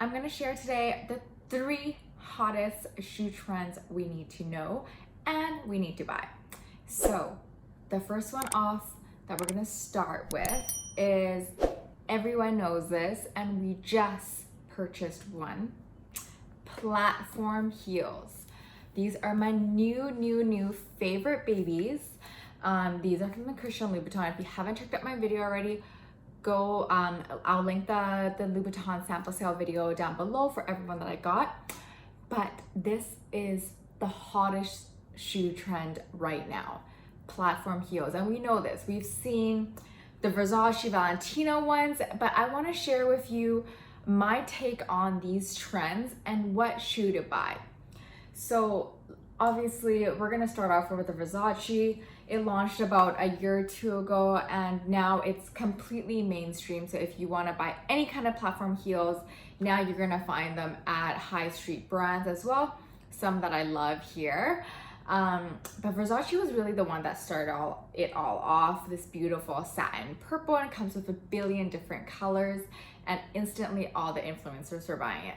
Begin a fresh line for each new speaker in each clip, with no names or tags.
I'm gonna share today the 3 hottest shoe trends we need to know and we need to buy. So the first one off that we're gonna start with is, everyone knows this and we just purchased one, platform heels. These are my new favorite babies. These are from the Christian Louboutin. If you haven't checked out my video already, go, I'll link the Louboutin sample sale video down below for everyone that I got. But this is the hottest shoe trend right now, platform heels. And we know this, we've seen the Versace Valentino ones, but I wanna share with you my take on these trends and what shoe to buy. So obviously we're gonna start off with the Versace. It launched about a year or two ago and now it's completely mainstream. So if you wanna buy any kind of platform heels, now you're gonna find them at high street brands as well. Some that I love here. But Versace was really the one that started it all off. This beautiful satin purple, and it comes with a billion different colors, and instantly all the influencers were buying it.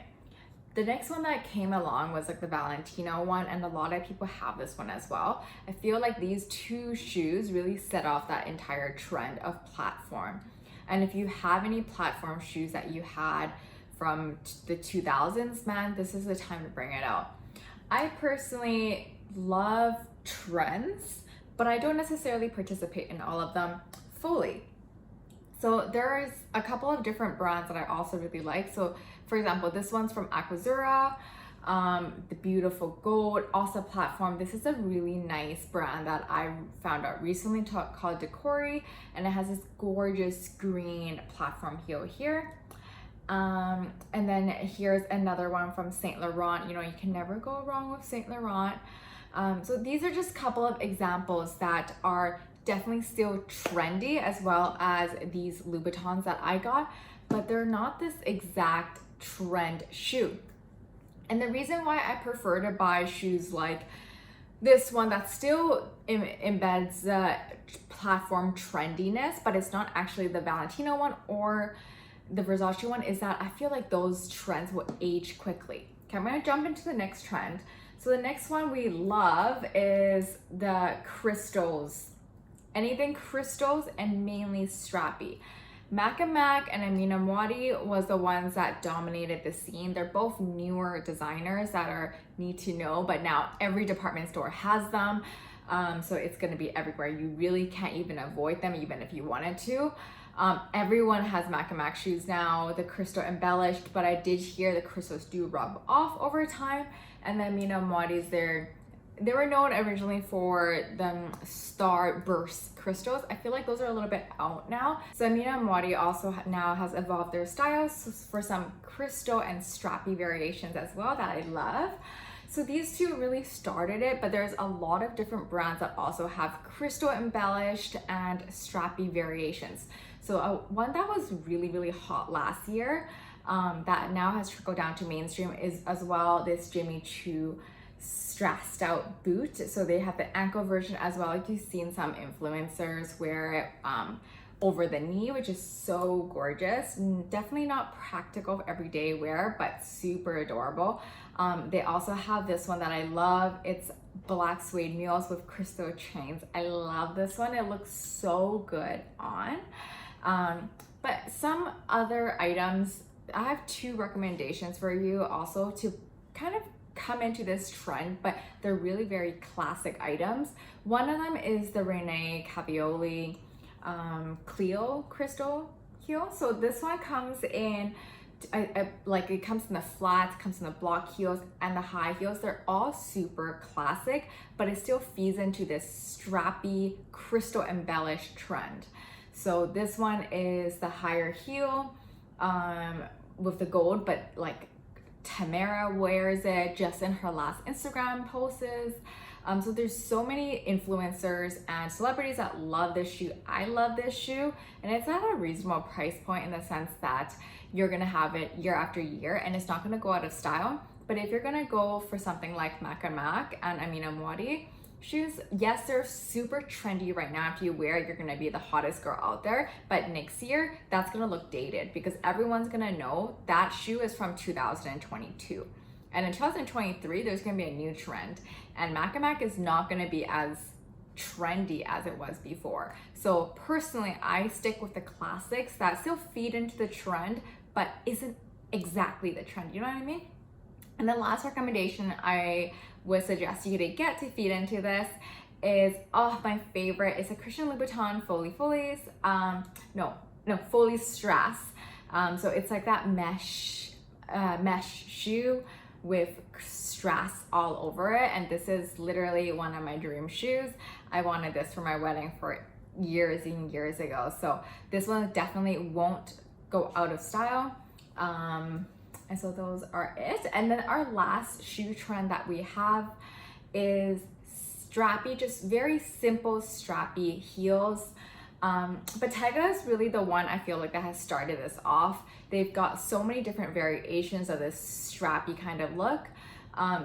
The next one that came along was like the Valentino one, and a lot of people have this one as well. I feel like these two shoes really set off that entire trend of platform. And if you have any platform shoes that you had from the 2000s, man, this is the time to bring it out. I personally love trends, but I don't necessarily participate in all of them fully. So there's a couple of different brands that I also really like. So for example, this one's from Aquazzura, the beautiful gold, also platform. This is a really nice brand that I found out recently called Decory, and it has this gorgeous green platform heel here. And then here's another one from Saint Laurent. You know, you can never go wrong with Saint Laurent. So these are just a couple of examples that are definitely still trendy, as well as these Louboutins that I got, but they're not this exact trend shoe. And the reason why I prefer to buy shoes like this one that still embeds the platform trendiness, but it's not actually the Valentino one or the Versace one, is that I feel like those trends will age quickly. Okay, I'm gonna jump into the next trend. So the next one we love is the crystals. Anything crystals, and mainly strappy. Mach Mach and Amina Mwadi was the ones that dominated the scene. They're both newer designers that are need to know, but now every department store has them. So it's gonna be everywhere. You really can't even avoid them, even if you wanted to. Everyone has Mach Mach shoes now, the crystal embellished, but I did hear the crystals do rub off over time. And then Amina Mwadi's, they were known originally for the star burst crystals. I feel like those are a little bit out now. So Amina Mwadi also now has evolved their styles for some crystal and strappy variations as well that I love. So these two really started it, but there's a lot of different brands that also have crystal embellished and strappy variations. So one that was really hot last year that now has trickled down to mainstream is as well this Jimmy Choo strassed out boot. So they have the ankle version as well. Like, you've seen some influencers wear it over the knee, which is so gorgeous. Definitely not practical everyday wear, but super adorable. They also have this one that I love. It's black suede mules with crystal chains. I love this one. It looks so good on. But some other items, I have 2 recommendations for you also to kind of come into this trend, but they're really very classic items. One of them is the Rene Caovilla Cleo crystal heel. So this one comes in like, it comes in the flats, comes in the block heels and the high heels. They're all super classic, but it still feeds into this strappy crystal embellished trend. So this one is the higher heel with the gold, but like Tamara wears it just in her last Instagram posts. So there's so many influencers and celebrities that love this shoe. I love this shoe, and it's at a reasonable price point in the sense that you're gonna have it year after year and it's not gonna go out of style. But if you're gonna go for something like Mach Mach and Amina Mwadi, shoes, yes, they're super trendy right now. If you wear it, you're gonna be the hottest girl out there. But next year, that's gonna look dated because everyone's gonna know that shoe is from 2022. And in 2023, there's gonna be a new trend. And Mach Mach is not gonna be as trendy as it was before. So personally, I stick with the classics that still feed into the trend, but isn't exactly the trend, you know what I mean? And the last recommendation I would suggest you to get to feed into this is, oh, my favorite. It's a Christian Louboutin Follies. Follies Strass. So it's like that mesh shoe with strass all over it. And this is literally one of my dream shoes. I wanted this for my wedding for years and years ago. So this one definitely won't go out of style. And so those are it. And then our last shoe trend that we have is strappy, just very simple strappy heels. Bottega is really the one I feel like that has started this off. They've got so many different variations of this strappy kind of look.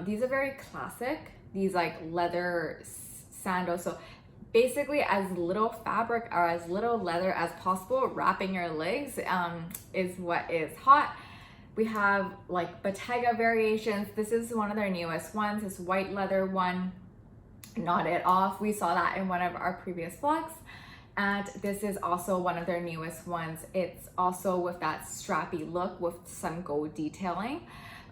These are very classic. These like leather sandals. So basically as little fabric or as little leather as possible wrapping your legs is what is hot. We have like Bottega variations. This is one of their newest ones, this white leather one, knotted off. We saw that in one of our previous vlogs. And this is also one of their newest ones. It's also with that strappy look with some gold detailing.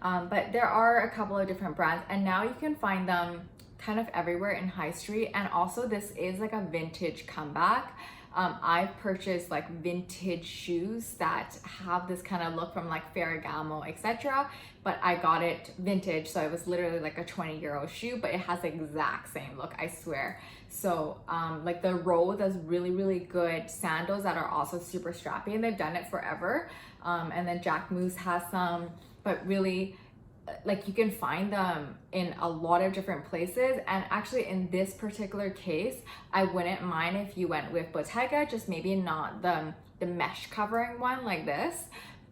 But there are a couple of different brands and now you can find them kind of everywhere in high street. And also this is like a vintage comeback. I've purchased like vintage shoes that have this kind of look from like Ferragamo, etc. But I got it vintage, so it was literally like a 20-year-old shoe, but it has the exact same look, I swear. So like the Row does really, really good sandals that are also super strappy, and they've done it forever. And then Jacquemus has some, but really, like you can find them in a lot of different places. And actually in this particular case, I wouldn't mind if you went with Bottega, just maybe not the mesh covering one like this,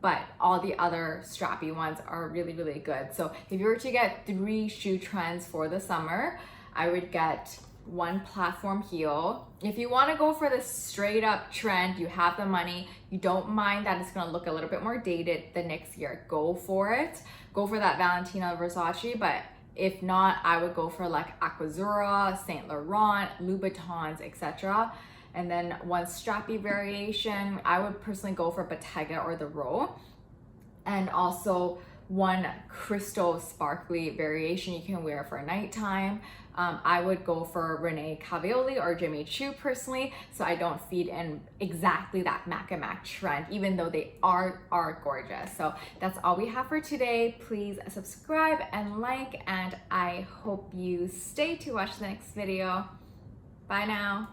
but all the other strappy ones are really, really good. So if you were to get 3 shoe trends for the summer, I would get one platform heel. If you want to go for the straight up trend, you have the money, you don't mind that it's going to look a little bit more dated the next year, go for it. Go for that Valentino Versace, but if not, I would go for like Aquazzura, Saint Laurent, Louboutins, etc. And then one strappy variation, I would personally go for Bottega or the Row. And also one crystal sparkly variation you can wear for nighttime. I would go for Rene Caovilla or Jimmy Choo personally, so I don't feed in exactly that Mach Mach trend, even though they are gorgeous. So that's all we have for today. Please subscribe and like, and I hope you stay to watch the next video. Bye now.